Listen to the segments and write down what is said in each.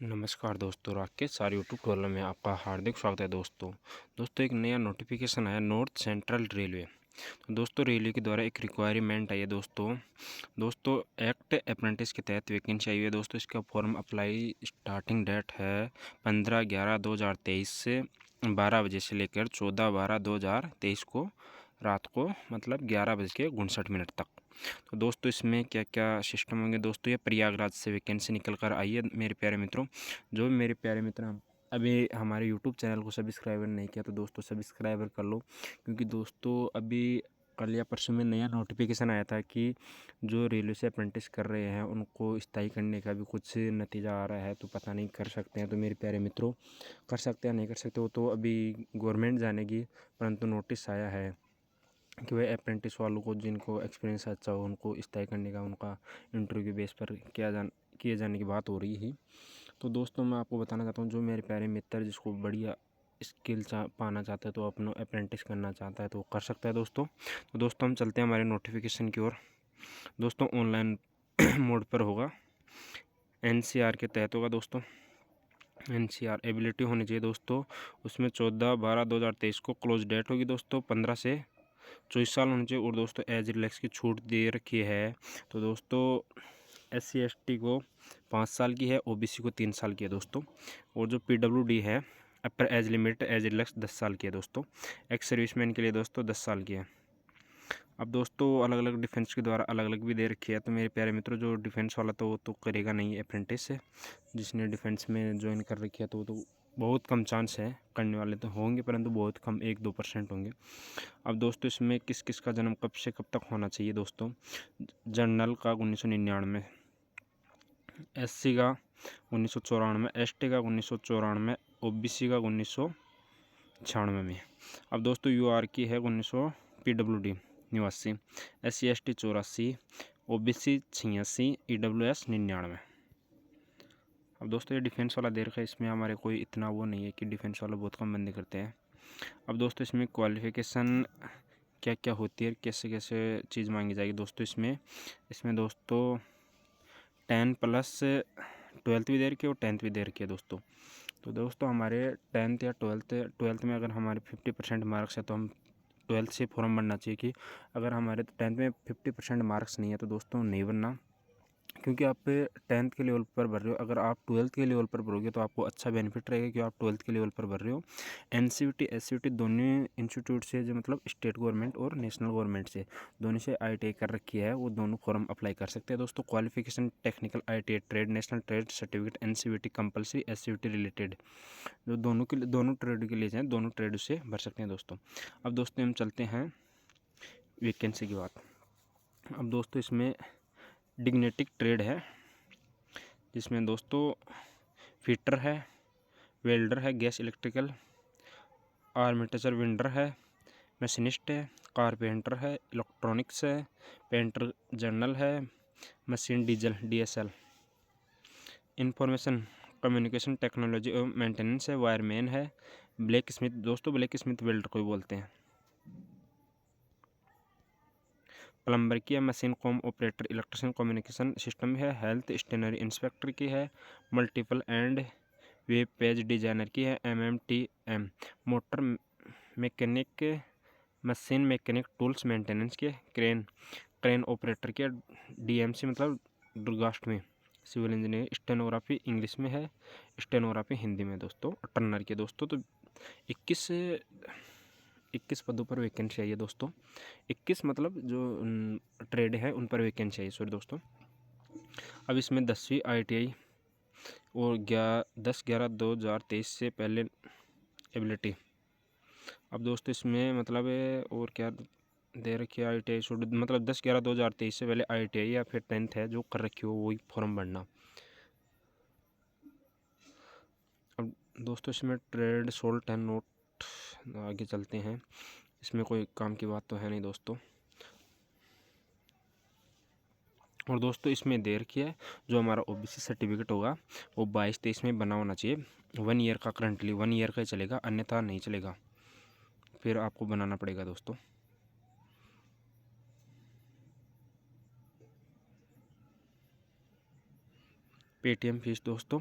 नमस्कार दोस्तों, राकेश सार यूट्यूब चैनल में आपका हार्दिक स्वागत है। दोस्तों एक नया नोटिफिकेशन आया नॉर्थ सेंट्रल रेलवे। तो दोस्तों रेलवे के द्वारा एक रिक्वायरमेंट आई है दोस्तों एक्ट अप्रेंटिस के तहत वैकेंसी आई है दोस्तों। इसका फॉर्म अप्लाई स्टार्टिंग डेट है 15/11/2023 से 12 बजे से लेकर 14/12/2023 को रात को मतलब 11:59 तक। तो दोस्तों इसमें क्या क्या सिस्टम होंगे दोस्तों, ये प्रयागराज से वैकेंसी निकल कर आई है मेरे प्यारे मित्रों। जो भी मेरे प्यारे मित्र अभी हमारे यूट्यूब चैनल को सब्सक्राइबर नहीं किया तो दोस्तों सब्सक्राइबर कर लो, क्योंकि दोस्तों अभी कल या परसों में नया नोटिफिकेशन आया था कि जो रेलवे से अप्रेंटिस कर रहे हैं उनको स्थायी करने का भी कुछ नतीजा आ रहा है। तो पता नहीं कर सकते हैं तो मेरे प्यारे मित्रों कर सकते हैं नहीं कर सकते हो तो अभी गवर्नमेंट जानेगी, परंतु नोटिस आया है कि वह अप्रेंटिस वालों को जिनको एक्सपीरियंस अच्छा हो उनको स्थायी करने का उनका इंटरव्यू बेस पर किए जाने की बात हो रही है। तो दोस्तों मैं आपको बताना चाहता हूँ, जो मेरे प्यारे मित्र जिसको बढ़िया स्किल पाना चाहता है तो अपना अप्रेंटिस करना चाहता है तो कर सकता है दोस्तों। तो दोस्तों हम चलते हैं हमारे नोटिफिकेशन की ओर। दोस्तों ऑनलाइन मोड पर होगा, NCR के तहत होगा दोस्तों। NCR एबिलिटी होनी चाहिए दोस्तों। उसमें 14/12/2023 को क्लोज डेट होगी दोस्तों। 15 से 24 साल होनी चाहिए। और दोस्तों एज रिलैक्स की छूट दे रखी है। तो दोस्तों SC/ST को 5 साल की है, OBC को 3 साल की है दोस्तों। और जो PWD है upper age limit age relax 10 साल की है दोस्तों। एक्स सर्विसमैन के लिए दोस्तों 10 साल की है। अब दोस्तों अलग अलग डिफेंस के द्वारा अलग अलग भी दे रखी है। तो मेरे प्यारे मित्रों जो डिफेंस वाला तो वो तो करेगा नहीं अप्रेंटिस से, जिसने डिफेंस में ज्वाइन कर रखी है तो बहुत कम चांस है। करने वाले तो होंगे परंतु बहुत कम 1-2% होंगे। अब दोस्तों इसमें किस किस का जन्म कब से कब तक होना चाहिए दोस्तों। जनरल का 1999, SC का 1994, ST का 1994, OBC का 1996 में। अब दोस्तों UR की है 1900, PWD 89, SC/ST 84, OBC 86, EWS 99। अब दोस्तों ये डिफेंस वाला दे रखा है, इसमें हमारे कोई इतना वो नहीं है कि डिफेंस वाला बहुत कम बंदे करते हैं। अब दोस्तों इसमें क्वालिफ़िकेशन क्या क्या होती है, कैसे कैसे चीज़ मांगी जाएगी दोस्तों। इसमें दोस्तों 10+12 भी दे रखी है और 10th भी दे रखी है दोस्तों। तो दोस्तों हमारे 10th या 12th में अगर हमारे 50% मार्क्स है तो हम 12th से फॉर्म भरना चाहिए। कि अगर हमारे 10th में 50% मार्क्स नहीं है तो दोस्तों नहीं भरना, क्योंकि आप 10th के लेवल पर भर रहे हो। अगर आप 12th के लेवल पर भरोगे तो आपको अच्छा बेनिफिट रहेगा कि आप 12th के लेवल पर भर रहे हो। NCVT SCVT दोनों इंस्टीट्यूट से, जो मतलब स्टेट गवर्नमेंट और नेशनल गवर्नमेंट से दोनों से ITI कर रखी है, वो दोनों फॉर्म अप्लाई कर सकते हैं दोस्तों। Qualification technical ITI trade national trade certificate NCVT compulsory SCVT related, जो दोनों ट्रेड के लिए हैं, दोनों ट्रेड से भर सकते हैं दोस्तों। अब दोस्तों हम चलते हैं वैकेंसी की बात। अब दोस्तों इसमें डिग्नेटिक ट्रेड है, जिसमें दोस्तों फिटर है, वेल्डर है, गैस इलेक्ट्रिकल, आर्मेचर वेल्डर है, मशीनिस्ट है, कारपेंटर है, इलेक्ट्रॉनिक्स है, पेंटर जनरल है, machine diesel DSL, information communication technology और मेंटेनेंस है, वायरमैन है, ब्लैक स्मिथ दोस्तों, ब्लैक स्मिथ वेल्डर को बोलते हैं, प्लम्बर की है, machine com operator, electrician communication system है, हेल्थ स्टेनरी इंस्पेक्टर की है, multiple and web page designer की है, MMTM motor mechanic, machine mechanic tools maintenance के, क्रेन ऑपरेटर के, DMC मतलब दुर्गाष्टमी सिविल इंजीनियर, स्टेनोग्राफी इंग्लिश में है, स्टेनोग्राफी हिंदी में दोस्तों, टर्नर के दोस्तों। तो 21 पदों पर वैकेंसी आई है दोस्तों। 21 मतलब जो ट्रेड है उन पर वैकेंसी आई, सॉरी दोस्तों। अब इसमें 10वीं ITI और 10/11/2023 से पहले एबिलिटी। अब दोस्तों इसमें मतलब और क्या दे रखी है, ITI मतलब 10/11/2023 से पहले ITI या फिर 10th है जो कर रखी हो वही फॉर्म भरना। अब दोस्तों इसमें ट्रेड सोल्ट एंड नोट, आगे चलते हैं। इसमें कोई काम की बात तो है नहीं दोस्तों। और दोस्तों इसमें दे रखी है जो हमारा OBC सर्टिफिकेट होगा वो 22-23 में बना होना चाहिए। 1 ईयर का, करंटली 1 ईयर का ही चलेगा, अन्यथा नहीं चलेगा, फिर आपको बनाना पड़ेगा दोस्तों। पेटीएम फीस दोस्तों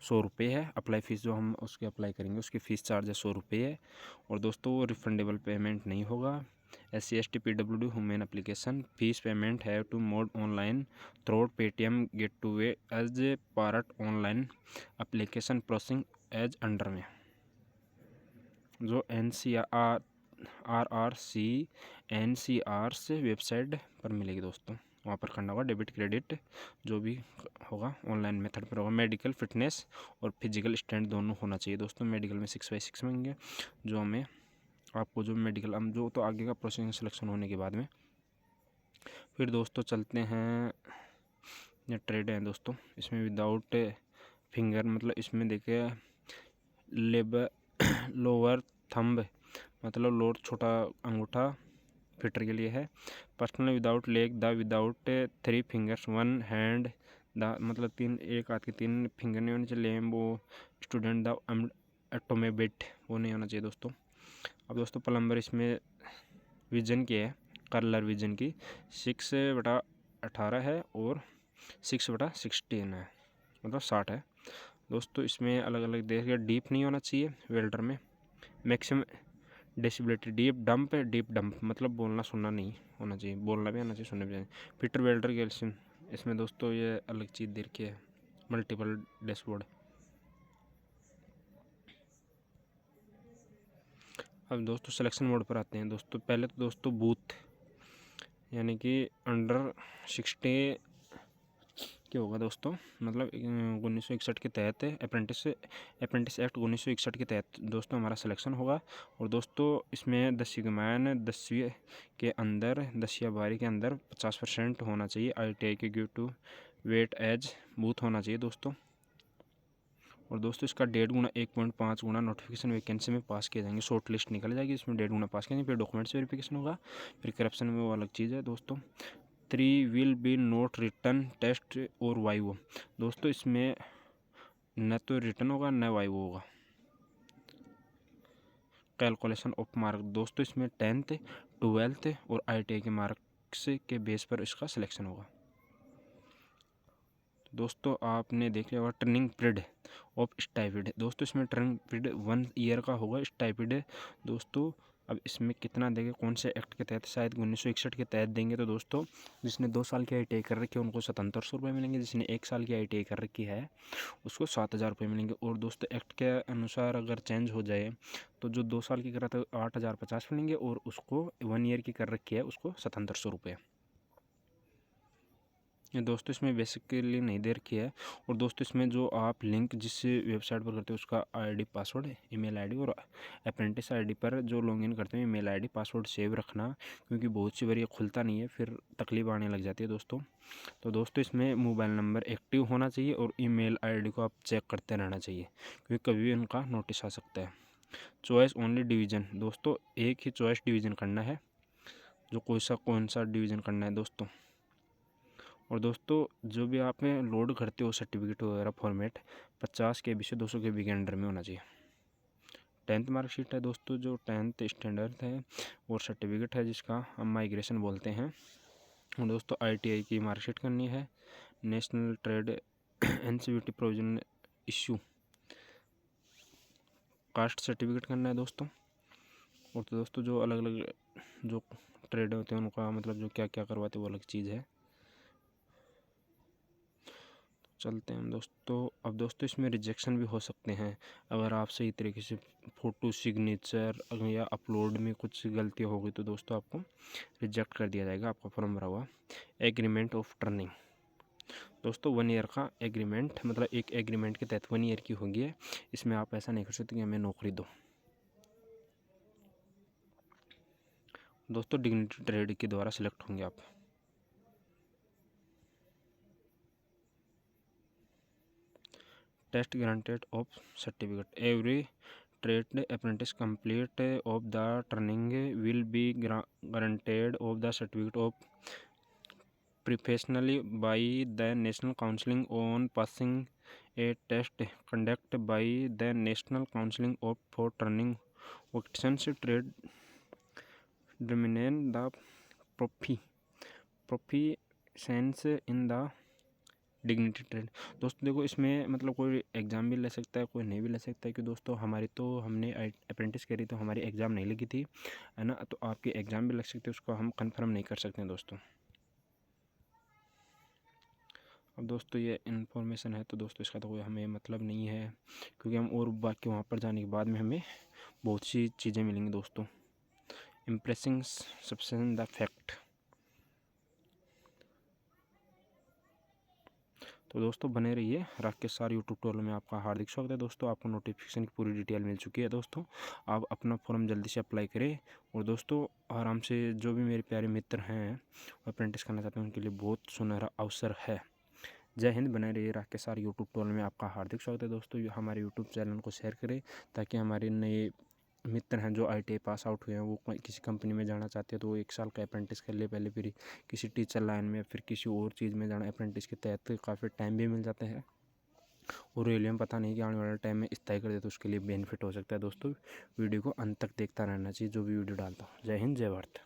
₹100 है। अप्लाई फ़ीस जो हम उसकी अप्लाई करेंगे उसकी फ़ीस चार्ज है ₹100 है। और दोस्तों वो रिफंडेबल पेमेंट नहीं होगा। SC ST PWD women application fee payment है to mode online through Paytm gateway as a part online application processing as under में जो NCR से वेबसाइट पर मिलेगी दोस्तों। वहाँ पर करना होगा डेबिट क्रेडिट जो भी होगा ऑनलाइन मेथड पर होगा। मेडिकल फिटनेस और फिजिकल स्टैंड दोनों होना चाहिए दोस्तों। मेडिकल में 6/6 मांगेंगे जो हमें आपको जो मेडिकल हम जो तो आगे का प्रोसेसिंग सिलेक्शन होने के बाद में। फिर दोस्तों चलते हैं ये ट्रेड है दोस्तों। इसमें विदाउट फिंगर मतलब इसमें देखिए लोअर थंब मतलब लोअर छोटा अंगूठा फिटर के लिए है। Personal without leg the without 3 fingers 1 hand the मतलब 3 एक हाथ के 3 फिंगर नहीं होने चाहिए। वो स्टूडेंट द एटोमेबिट वो नहीं होना चाहिए दोस्तों। अब दोस्तों प्लम्बर इसमें विजन की है कलर विजन की 6/18 है और 6/16 है मतलब 60 है दोस्तों। इसमें अलग अलग देखिए डीप नहीं होना चाहिए वेल्डर में। मैक्सिमम डिसेबिलिटी डीप डंप मतलब बोलना सुनना नहीं होना चाहिए। बोलना भी आना चाहिए सुनना भी आना चाहिए। फिटर वेल्डर के इसमें दोस्तों ये अलग चीज़ दे रखी है मल्टीपल डैशबोर्ड। अब दोस्तों सिलेक्शन मोड पर आते हैं दोस्तों। पहले तो दोस्तों बूथ यानी कि अंडर 60 क्या होगा दोस्तों मतलब 1961 के तहत अप्रेंटिस एक्ट 1961 के तहत दोस्तों हमारा सिलेक्शन होगा। और दोस्तों इसमें 10वीं के मान 10वीं के अंदर 10 बारी के अंदर 50% होना चाहिए। ITI के give to weight age both होना चाहिए दोस्तों। और दोस्तों इसका 1.5 गुना नोटिफिकेशन वैकेंसी में पास किया जाएंगे। शॉर्ट लिस्ट निकल जाएगी इसमें 1.5 गुना पास किया जाएंगे। फिर डॉक्यूमेंट्स वेरिफिकेशन होगा। फिर करप्शन में वो अलग चीज़ है दोस्तों। 3 will be note written test और वाइवो दोस्तों इसमें न तो रिटर्न होगा न वाइवो होगा। कैलकुलेशन ऑफ मार्क दोस्तों इसमें 10th 12th और ITI के मार्क्स के बेस पर इसका सिलेक्शन होगा। दोस्तों आपने देख लिया होगा ट्रेनिंग पीरियड ऑफ स्टाइपेंड दोस्तों इसमें ट्रेनिंग पीरियड 1 ईयर का होगा स्टाइपेंड दोस्तों। अब इसमें कितना देंगे कौन से एक्ट के तहत शायद 1961 के तहत देंगे। तो दोस्तों जिसने 2 साल की ITI कर रखी है उनको 7700 मिलेंगे। जिसने 1 साल की ITI कर रखी है उसको 7000 मिलेंगे। और दोस्तों एक्ट के अनुसार अगर चेंज हो जाए तो जो 2 साल की कर रहा था 8050 मिलेंगे और उसको 1 ईयर की कर रखी है उसको 7700 ये दोस्तों इसमें बेसिकली नहीं दे रखी है। और दोस्तों इसमें जो आप लिंक जिस वेबसाइट पर करते हो उसका ID पासवर्ड ईमेल ID और अप्रेंटिस ID पर जो लॉगिन करते हैं ईमेल ID पासवर्ड सेव रखना क्योंकि बहुत सी बार ये खुलता नहीं है फिर तकलीफ आने लग जाती है दोस्तों। तो दोस्तों इसमें मोबाइल नंबर एक्टिव होना चाहिए और ईमेल ID को आप चेक करते रहना चाहिए क्योंकि कभी भी उनका नोटिस आ सकता है। चॉइस ओनली डिवीज़न दोस्तों एक ही चॉइस डिवीज़न करना है जो कौन सा डिवीज़न करना है दोस्तों। और दोस्तों जो भी आप लोड करते हो सर्टिफिकेट वगैरह फॉर्मेट 50 KB से 200 KB के अंडर में होना चाहिए। 10th मार्कशीट है दोस्तों जो 10th स्टैंडर्ड है और सर्टिफिकेट है जिसका हम माइग्रेशन बोलते हैं। और दोस्तों ITI की मार्कशीट करनी है। National trade NCVT provision issue caste certificate करना है दोस्तों। और तो दोस्तों जो अलग अलग जो ट्रेड होते हैं उनका मतलब जो क्या क्या करवाते हैं वो अलग चीज़ है। चलते हैं दोस्तों। अब दोस्तों इसमें रिजेक्शन भी हो सकते हैं अगर आप सही तरीके से फ़ोटो सिग्नेचर या अपलोड में कुछ गलती होगी तो दोस्तों आपको रिजेक्ट कर दिया जाएगा आपका फॉर्म भरा हुआ। एग्रीमेंट ऑफ टर्निंग दोस्तों 1 ईयर का एग्रीमेंट मतलब एक एग्रीमेंट के तहत 1 ईयर की होगी है। इसमें आप ऐसा नहीं कर सकते कि हमें नौकरी दो। दोस्तों डिग्निटी ट्रेड के द्वारा सिलेक्ट होंगे आप। Test granted of certificate every trade apprentice complete of the training will be granted of the certificate of professionally by the national council on passing a test conduct by the national council of for training ऑक्टेशंस trade determine the proficiency in the dignity trade. दोस्तों देखो इसमें मतलब कोई exam भी ले सकता है, कोई नहीं भी ले सकता है, कि दोस्तों हमारी तो हमने अप्रेंटिस करी तो हमारी एग्ज़ाम नहीं लगी थी, है ना, तो आपकी एग्ज़ाम भी लग सकती है, उसको हम कंफर्म नहीं कर सकते हैं दोस्तों। अब दोस्तों ये इन्फॉर्मेशन है, तो दोस्तों इसका तो कोई हमें मतलब नहीं है, क्योंकि हम और बाकी वहाँ पर जाने के बाद में हमें बहुत सी चीज़ें मिलेंगी दोस्तों। Impressing substance the fact. तो दोस्तों बने रहिए, राकेश सर यूट्यूब ट्यूटोरियल में आपका हार्दिक स्वागत है दोस्तों। आपको नोटिफिकेशन की पूरी डिटेल मिल चुकी है दोस्तों, आप अपना फॉर्म जल्दी से अप्लाई करें। और दोस्तों आराम से, जो भी मेरे प्यारे मित्र हैं अप्रेंटिस करना चाहते हैं उनके लिए बहुत सुनहरा अवसर है। जय हिंद। बने रहिए, राकेश सर यूट्यूब ट्यूटोरियल में आपका हार्दिक स्वागत है दोस्तों। हमारे यूट्यूब चैनल को शेयर करें, ताकि हमारे नए मित्र हैं जो ITI पास आउट हुए हैं, वो किसी कंपनी में जाना चाहते हैं तो वो 1 साल का अप्रेंटिस कर ले पहले, फिर किसी टीचर लाइन में, फिर किसी और चीज़ में जाना अप्रेंटिस के तहत काफ़ी टाइम भी मिल जाते हैं, और रेलवे में पता नहीं कि आने वाले टाइम में स्थायी कर दे तो उसके लिए बेनिफिट हो सकता है दोस्तों। वीडियो को अंत तक देखता रहना चाहिए, जो भी वीडियो डालता हूँ। जय हिंद, जय भारत।